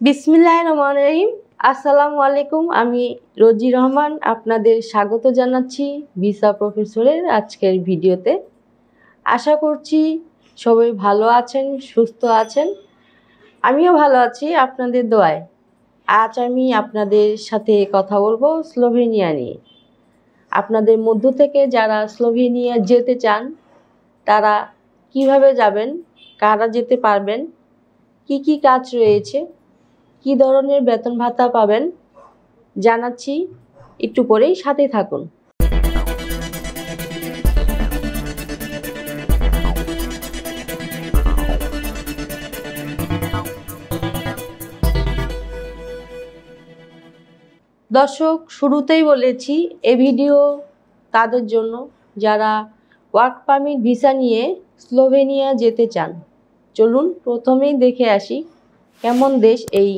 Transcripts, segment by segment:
বিসমিল্লাহির রহমানির রহিম। আসসালামু আলাইকুম। আমি রোজি রহমান আপনাদের স্বাগত জানাচ্ছি ভিসা প্রফেসরের আজকের ভিডিওতে। আশা করছি সবাই ভালো আছেন, সুস্থ আছেন। আমিও ভালো আছি আপনাদের দোয়ায়। আজ আমি আপনাদের সাথে কথা বলবো স্লোভেনিয়া নিয়ে। আপনাদের মধ্য থেকে যারা স্লোভেনিয়া যেতে চান তারা কিভাবে যাবেন, কারা যেতে পারবেন, কি কি কাজ রয়েছে, কি ধরনের বেতন ভাতা পাবেন জানাচ্ছি, একটু পরেই সাথে থাকুন। দর্শক, শুরুতেই বলেছি এই ভিডিও তাদের জন্য যারা ওয়ার্ক পারমিট ভিসা নিয়ে স্লোভেনিয়া যেতে চান। চলুন প্রথমেই দেখে আসি কেমন দেশ এই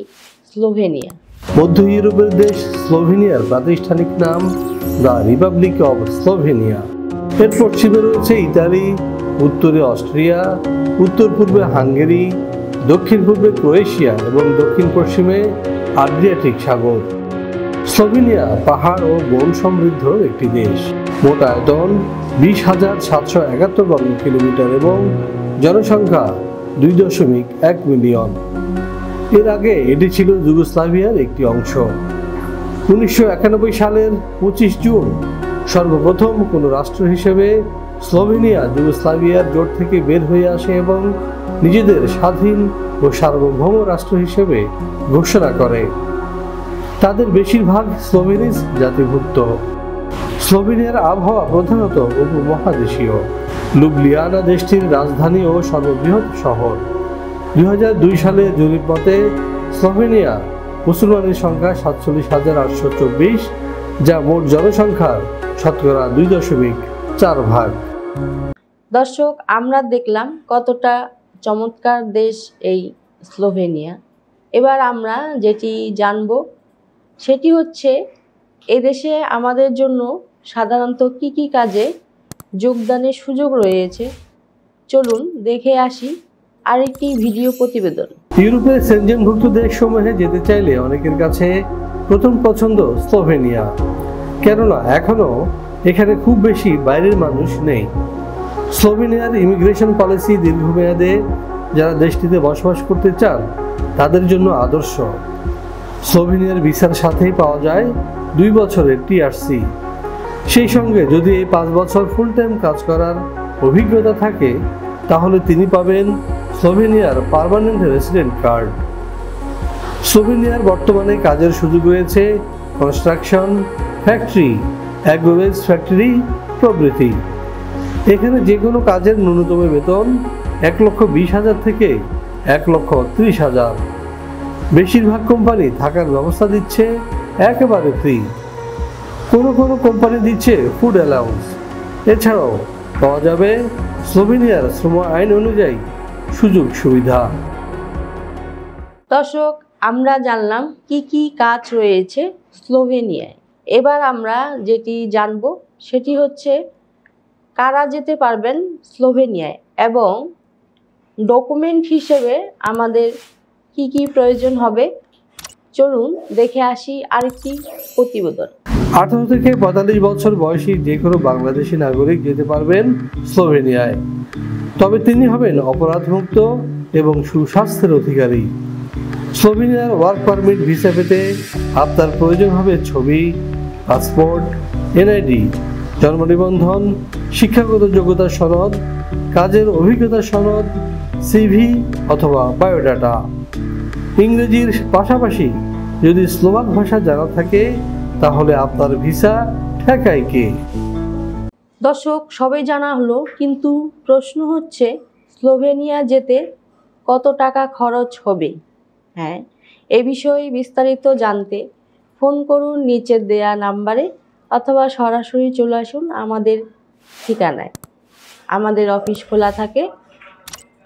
স্লোভেনিয়া। মধ্য ইউরোপের দেশ স্লোভেনিয়ার প্রাতিষ্ঠানিক নাম দ্য রিপাবলিক অব স্লোভেনিয়া। এর পশ্চিমে রয়েছে ইতালি, উত্তরে অস্ট্রিয়া, উত্তর পূর্বে হাঙ্গেরি, দক্ষিণ পূর্বে ক্রোয়েশিয়া এবং দক্ষিণ পশ্চিমে আড্রিয়াটিক সাগর। স্লোভেনিয়া পাহাড় ও বন সমৃদ্ধ একটি দেশ। মোট আয়তন 20,771 বর্গ কিলোমিটার এবং জনসংখ্যা 2.1 মিলিয়ন। এর আগে এটি ছিল যুগোস্লাভিয়ার একটি অংশ। 1991 সালের 25 জুন সর্বপ্রথম কোনো রাষ্ট্র হিসেবে স্লোভেনিয়া যুগোস্লাভিয়ার জোট থেকে বের হয়ে আসে এবং নিজেদের স্বাধীন ও সার্বভৌম রাষ্ট্র হিসেবে ঘোষণা করে। তাদের বেশিরভাগ স্লোভেনিজ জাতিভুক্ত। স্লোভেনিয়ার আবহাওয়া প্রধানত উপমহাদেশীয়। লুবলিয়ানা দেশটির রাজধানী ও সর্ববৃহৎ শহর। 2002 সালে জরিপ মতে স্লোভেনিয়া মুসলমানের সংখ্যা 47,824, যা মোট জনসংখ্যার শতকরা 2.4 ভাগ। দর্শক, আমরা দেখলাম কতটা চমৎকার দেশ এই স্লোভেনিয়া। এবার আমরা যেটি জানব সেটি হচ্ছে এদেশে আমাদের জন্য সাধারণত কি কি কাজে যোগদানের সুযোগ রয়েছে। চলুন দেখে আসি আরেকটি ভিডিও প্রতিবেদন। ইউরোপের সেনজেনভুক্ত দেশসমূহে যেতে চাইলে অনেকের কাছে প্রথম পছন্দ স্লোভেনিয়া, কেননা এখনো এখানে খুব বেশি বাইরের মানুষ নেই। স্লোভেনিয়ার ইমিগ্রেশন পলিসি দীর্ঘমেয়াদে যারা দেশটিতে বসবাস করতে চান তাদের জন্য আদর্শ। স্লোভেনিয়ার ভিসার সাথেই পাওয়া যায় 2 বছরের টিআরসি। সেই সঙ্গে যদি এই 5 বছর ফুল টাইম কাজ করার অভিজ্ঞতা থাকে তাহলে তিনি পাবেন স্লোভেনিয়ার পার্মানেন্ট রেসিডেন্ট কার্ড। স্লোভেনিয়ার বর্তমানে কাজের সুযোগ রয়েছে কনস্ট্রাকশন, ফ্যাক্টরি, অ্যাগ্রোভেজ ফ্যাক্টরি প্রভৃতি। এখানে যে কোনো কাজের ন্যূনতম বেতন 1,20,000 থেকে 1,30,000। বেশিরভাগ কোম্পানি থাকার ব্যবস্থা দিচ্ছে একেবারে ফ্রি। কোনো কোনো কোম্পানি দিচ্ছে ফুড অ্যালাউন্স। এছাড়াও পাওয়া যাবে স্লোভেনিয়ার শ্রম আইন অনুযায়ী সুযোগ সুবিধা। দর্শক, আমরা জানলাম কি কি কাজ রয়েছে স্লোভেনিয়ায়। এবার আমরা যেটি জানব সেটি হচ্ছে কারা যেতে পারবেন স্লোভেনিয়ায় এবং ডকুমেন্ট হিসেবে আমাদের কি কি প্রয়োজন হবে। চলুন দেখে আসি আরেকটি প্রতিবেদন। 18 থেকে 45 বছর বয়সী যে কোনো বাংলাদেশি নাগরিক যেতে পারবেন স্লোভেনিয়ায়, তবে তিনি হবেন অপরাধমুক্ত এবং সুস্বাস্থ্যের অধিকারী। স্লোভেনিয়ার ওয়ার্ক পারমিট ভিসা পেতে আপনার প্রয়োজন হবে ছবি, পাসপোর্ট, এনআইডি, জন্ম নিবন্ধন, শিক্ষাগত যোগ্যতার সনদ, কাজের অভিজ্ঞতার সনদ, সিভি অথবা বায়োডাটা। ইংরেজির পাশাপাশি যদি স্লোভাক ভাষা জানা থাকে তাহলে আপনার ভিসা ঠেকায় কে? দর্শক, সবাই জানা হলো, কিন্তু প্রশ্ন হচ্ছে স্লোভেনিয়া যেতে কত টাকা খরচ হবে। হ্যাঁ, এ বিষয়ে বিস্তারিত জানতে ফোন করুন নিচের দেয়া নাম্বারে অথবা সরাসরি চলে আসুন আমাদের ঠিকানায়। আমাদের অফিস খোলা থাকে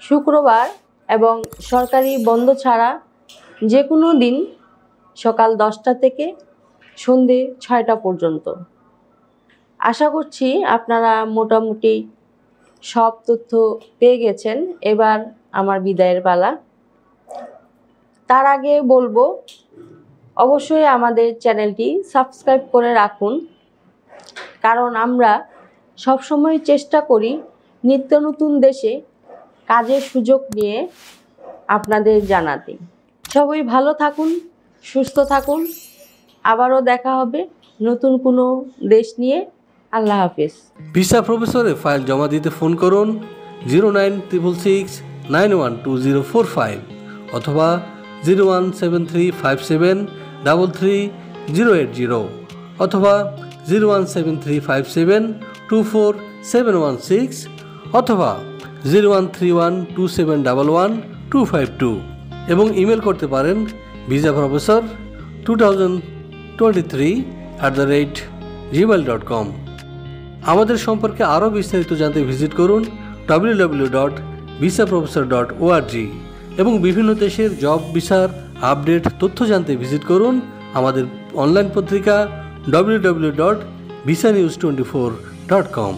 শুক্রবার এবং সরকারি বন্ধ ছাড়া যে কোনো দিন সকাল 10টা থেকে সন্ধে 6টা পর্যন্ত। আশা করছি আপনারা মোটামুটি সব তথ্য পেয়ে গেছেন। এবার আমার বিদায়ের পালা। তার আগে বলবো অবশ্যই আমাদের চ্যানেলটি সাবস্ক্রাইব করে রাখুন, কারণ আমরা সবসময় চেষ্টা করি নিত্য নতুন দেশে কাজের সুযোগ নিয়ে আপনাদের জানাতে। সবাই ভালো থাকুন, সুস্থ থাকুন, আবারও দেখা হবে নতুন কোনো দেশ নিয়ে। আল্লাহ হাফেজ। ভিসা প্রফেসরে ফাইল জমা দিতে ফোন করুন 09666912045 অথবা 01735733080 অথবা 01735724716 অথবা 013127111252 এবং ইমেল করতে পারেন visaprofessor2023@gmail.com। আমাদের সম্পর্কে আরও বিস্তারিত জানতে ভিজিট করুন www.visaprofessor.org এবং বিভিন্ন দেশের জব ভিসার আপডেট তথ্য জানতে ভিজিট করুন আমাদের অনলাইন পত্রিকা www.visanews24.com।